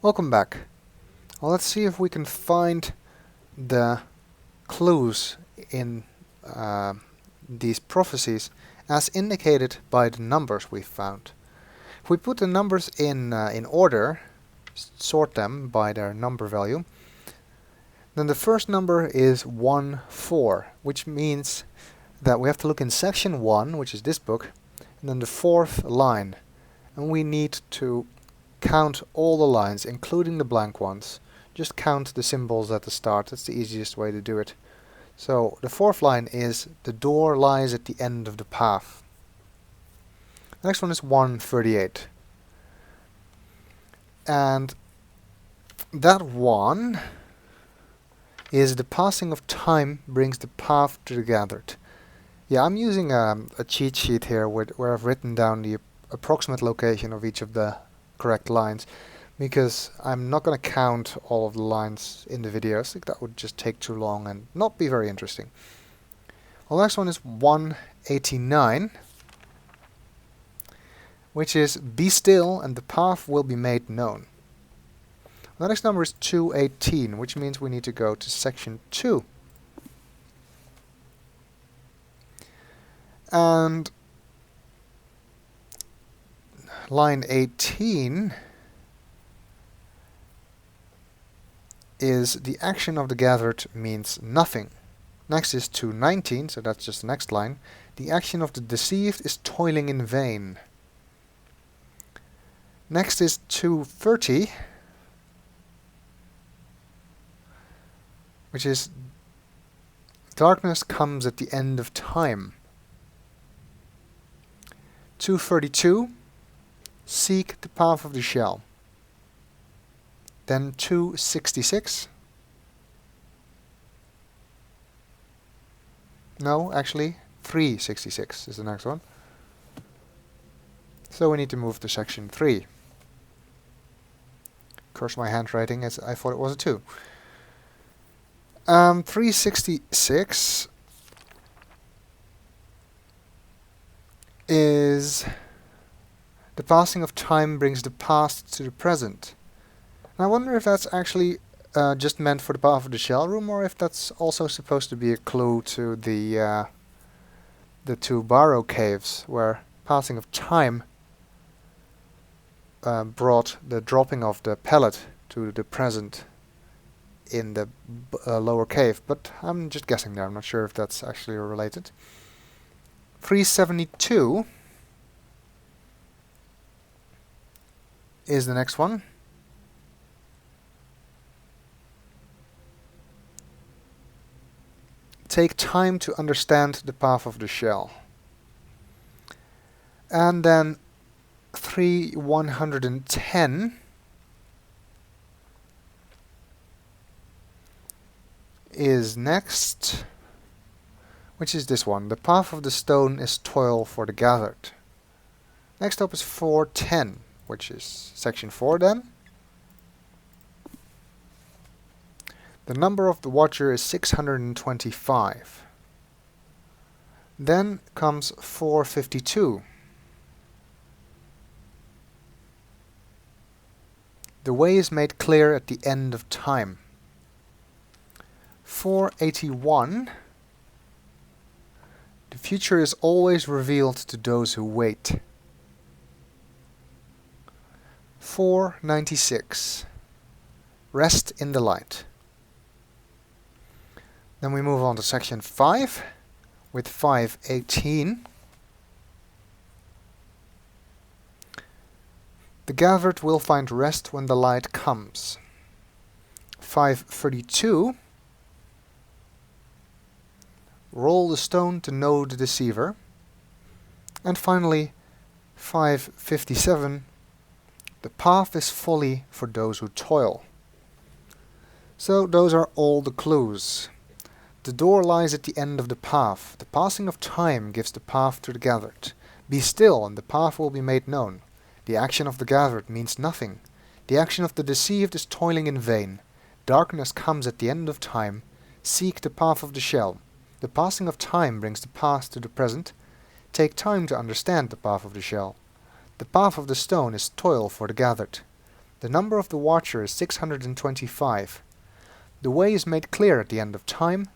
Welcome back. Well, let's see if we can find the clues in these prophecies as indicated by the numbers we found. If we put the numbers in order, sort them by their number value, then the first number is 1, 4, which means that we have to look in section 1, which is this book, and then the 4th line. And we need to count all the lines, including the blank ones. Just count the symbols at the start. That's the easiest way to do it. So the 4th line is the door lies at the end of the path. The next one is 138. And that one is the passing of time brings the path to the gathered. Yeah, I'm using a cheat sheet here where I've written down the approximate location of each of the correct lines, because I'm not going to count all of the lines in the videos. That would just take too long and not be very interesting. Well, the next one is 189, which is be still and the path will be made known. The next number is 218, which means we need to go to section 2. And line 18 is the action of the gathered means nothing. Next is 219, so that's just the next line. The action of the deceived is toiling in vain. Next is 230, which is darkness comes at the end of time. 232, seek the path of the shell. Then 266. No, actually 366 is the next one. So we need to move to section 3. Curse my handwriting, as I thought it was a 2. 366 is the passing of time brings the past to the present. And I wonder if that's actually just meant for the path of the shell room, or if that's also supposed to be a clue to the 2 Barrow caves, where passing of time brought the dropping of the pellet to the present in the lower cave. But I'm just guessing there. I'm not sure if that's actually related. 372 is the next one. Take time to understand the path of the shell. And then 110 is next, which is this one. The path of the stone is toil for the gathered. Next up is 410, which is section 4 then. The number of the watcher is 625. Then comes 452. The way is made clear at the end of time. 481. The future is always revealed to those who wait. 496. Rest in the light. Then we move on to section 5 with 518. The gathered will find rest when the light comes. 532. Roll the stone to know the deceiver. And finally, 557. The path is folly for those who toil. So those are all the clues. The door lies at the end of the path. The passing of time gives the path to the gathered. Be still and the path will be made known. The action of the gathered means nothing. The action of the deceived is toiling in vain. Darkness comes at the end of time. Seek the path of the shell. The passing of time brings the past to the present. Take time to understand the path of the shell. The path of the stone is toil for the gathered. The number of the watcher is 625. The way is made clear at the end of time.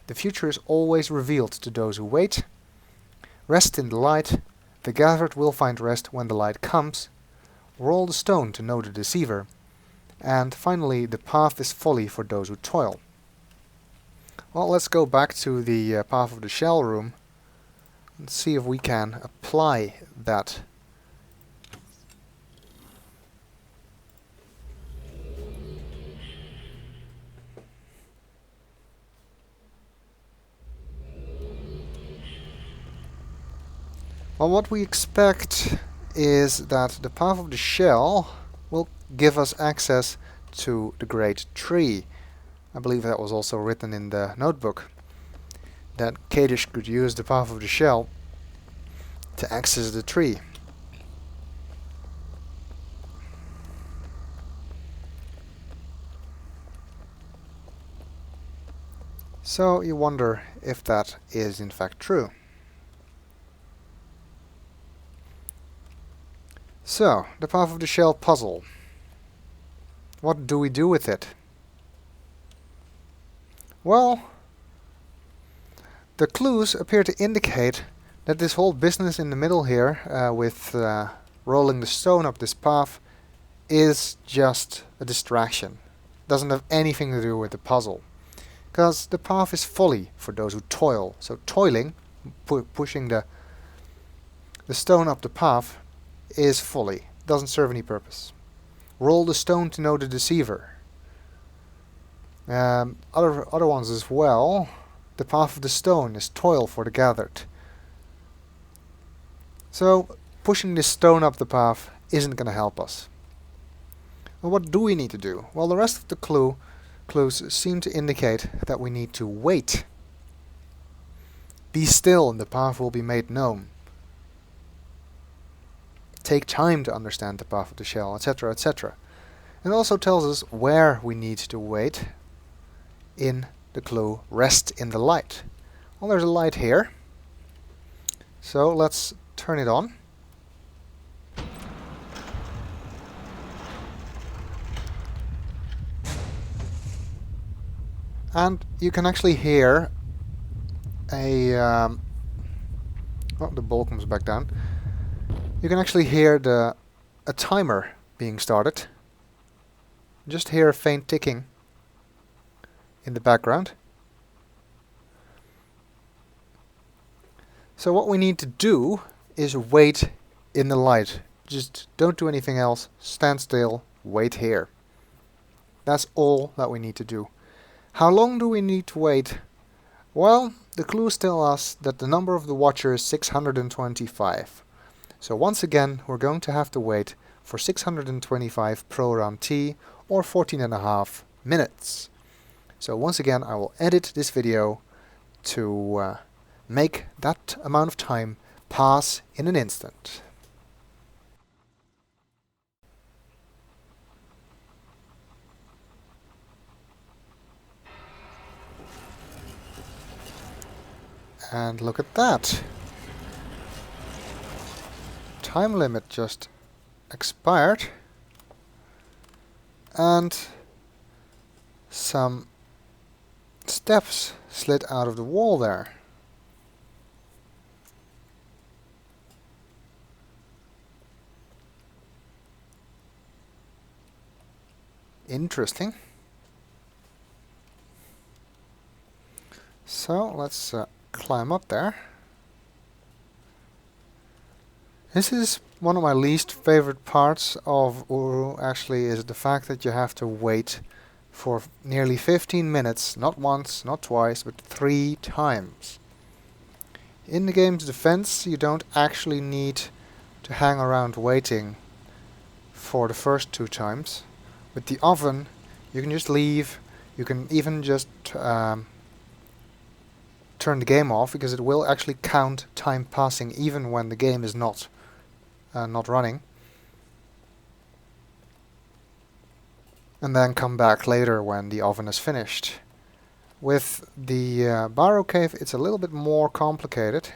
The future is always revealed to those who wait. Rest in the light. The gathered will find rest when the light comes. Roll the stone to know the deceiver. And finally, the path is folly for those who toil. Well, let's go back to the Path of the Shell room and see if we can apply that. Well, what we expect is that the Path of the Shell will give us access to the Great Tree. I believe that was also written in the notebook, that Kadish could use the Path of the Shell to access the tree. So you wonder if that is in fact true. So, the Path of the Shell puzzle. What do we do with it? Well, the clues appear to indicate that this whole business in the middle here, with rolling the stone up this path, is just a distraction. Doesn't have anything to do with the puzzle. Because the path is folly for those who toil. So toiling, pushing the stone up the path, is folly. Doesn't serve any purpose. Roll the stone to know the deceiver. Other ones as well. The path of the stone is toil for the gathered. So pushing this stone up the path isn't going to help us. Well, what do we need to do? Well, the rest of the clues seem to indicate that we need to wait. Be still and the path will be made known. Take time to understand the Path of the Shell, etc., etc. It also tells us where we need to wait in the clue Rest in the Light. Well, there's a light here. So let's turn it on. And you can actually hear a... oh, the ball comes back down. You can actually hear a timer being started. Just hear a faint ticking in the background. So what we need to do is wait in the light. Just don't do anything else. Stand still, wait here. That's all that we need to do. How long do we need to wait? Well, the clues tell us that the number of the watcher is 625. So once again, we're going to have to wait for 625 pro round T or 14.5 minutes. So once again, I will edit this video to make that amount of time pass in an instant. And look at that. Time limit just expired. And some steps slid out of the wall there. Interesting. So let's climb up there. This is one of my least favorite parts of Uru, actually, is the fact that you have to wait for nearly 15 minutes, not once, not twice, but 3 times. In the game's defense, you don't actually need to hang around waiting for the first 2 times. With the oven, you can just leave, you can even just turn the game off, because it will actually count time passing even when the game is not running. And then come back later when the oven is finished. With the Barrow Cave, it's a little bit more complicated,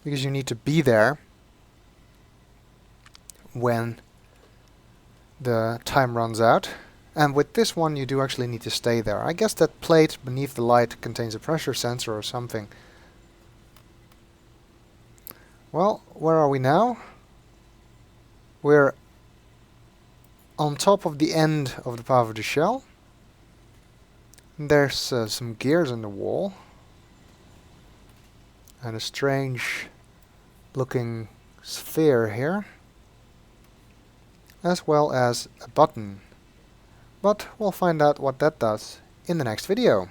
because you need to be there when the time runs out. And with this one you do actually need to stay there. I guess that plate beneath the light contains a pressure sensor or something. Well, where are we now? We're on top of the end of the path of the shell. There's some gears in the wall. And a strange looking sphere here. As well as a button. But we'll find out what that does in the next video.